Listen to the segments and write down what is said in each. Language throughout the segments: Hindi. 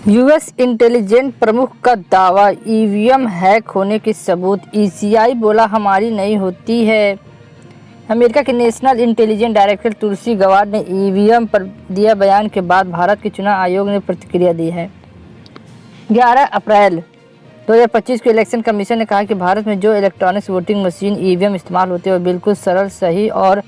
यूएस इंटेलिजेंस प्रमुख का दावा, ईवीएम हैक होने के सबूत। ईसीआई बोला हमारी नहीं होती है। अमेरिका के नेशनल इंटेलिजेंस डायरेक्टर तुलसी गवार्ड ने ईवीएम पर दिया बयान के बाद भारत के चुनाव आयोग ने प्रतिक्रिया दी है। 11 अप्रैल 2025 को इलेक्शन कमीशन ने कहा कि भारत में जो इलेक्ट्रॉनिक्स वोटिंग मशीन ईवीएम इस्तेमाल होते हैं वो बिल्कुल सरल, सही और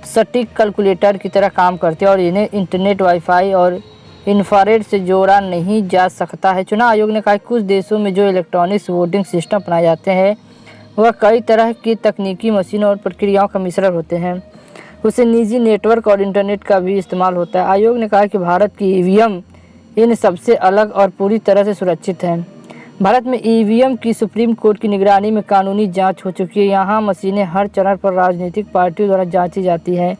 सटीक कैलकुलेटर की तरह काम करते हैं और इन्हें इंटरनेट, वाईफाई और इंफ्रारेड से जोड़ा नहीं जा सकता है। चुनाव आयोग ने कहा कि कुछ देशों में जो इलेक्ट्रॉनिक्स वोटिंग सिस्टम अपनाए जाते हैं वह कई तरह की तकनीकी मशीन और प्रक्रियाओं का मिश्रण होते हैं। उससे निजी नेटवर्क और इंटरनेट का भी इस्तेमाल होता है। आयोग ने कहा कि भारत की ईवीएम इन सबसे अलग और पूरी तरह से सुरक्षित है। भारत में ईवीएम की सुप्रीम कोर्ट की निगरानी में कानूनी जांच हो चुकी है। यहाँ मशीनें हर चरण पर राजनीतिक पार्टियों द्वारा जांची जाती है,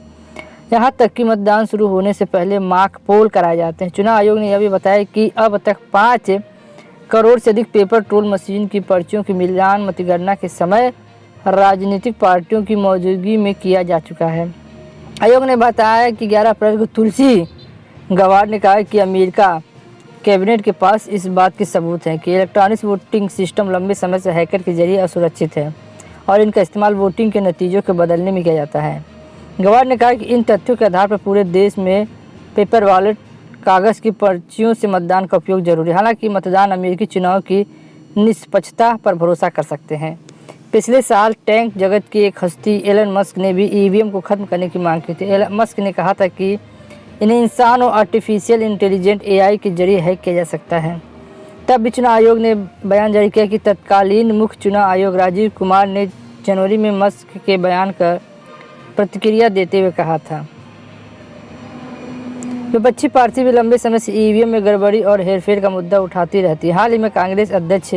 यहाँ तक कि मतदान शुरू होने से पहले मॉक पोल कराए जाते हैं। चुनाव आयोग ने यह भी बताया कि अब तक 5 करोड़ से अधिक पेपर ट्रोल मशीन की पर्चियों की मिलान मतगणना के समय राजनीतिक पार्टियों की मौजूदगी में किया जा चुका है। आयोग ने बताया कि 11 अप्रैल को तुलसी गवार्ड ने कहा कि अमेरिका कैबिनेट के पास इस बात के सबूत हैं कि इलेक्ट्रॉनिक्स वोटिंग सिस्टम लंबे समय से हैकर के जरिए असुरक्षित है और इनका इस्तेमाल वोटिंग के नतीजों को बदलने में किया जाता है। गवार्ड ने कहा कि इन तथ्यों के आधार पर पूरे देश में पेपर बैलेट, कागज़ की पर्चियों से मतदान का उपयोग जरूरी है। हालांकि मतदान अमेरिकी चुनाव की निष्पक्षता पर भरोसा कर सकते हैं। पिछले साल टेक जगत की एक हस्ती एलन मस्क ने भी ईवीएम को खत्म करने की मांग की थी। एलन मस्क ने कहा था कि इन्हें इंसान और आर्टिफिशियल इंटेलिजेंट एआई के जरिए हैक किया जा सकता है। तब भी चुनाव आयोग ने बयान जारी किया कि तत्कालीन मुख्य चुनाव आयोग राजीव कुमार ने जनवरी में मस्क के बयान का प्रतिक्रिया देते हुए कहा था। विपक्षी पार्टी भी लंबे समय से ईवीएम में गड़बड़ी और हेरफेर का मुद्दा उठाती रहती है। हाल ही में कांग्रेस अध्यक्ष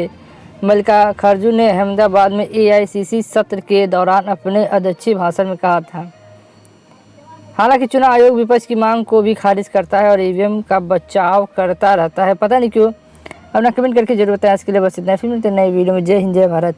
मल्लिकार्जुन खड़गे ने अहमदाबाद में एआईसीसी सत्र के दौरान अपने अध्यक्षीय भाषण में कहा था। हालांकि चुनाव आयोग विपक्ष की मांग को भी खारिज करता है और ईवीएम का बचाव करता रहता है। पता नहीं क्यों। अपना कमेंट करके जरूर बताएं। इसके लिए बस इतना ही। फिर मिलते हैं नई वीडियो में। जय हिंद, जय भारत।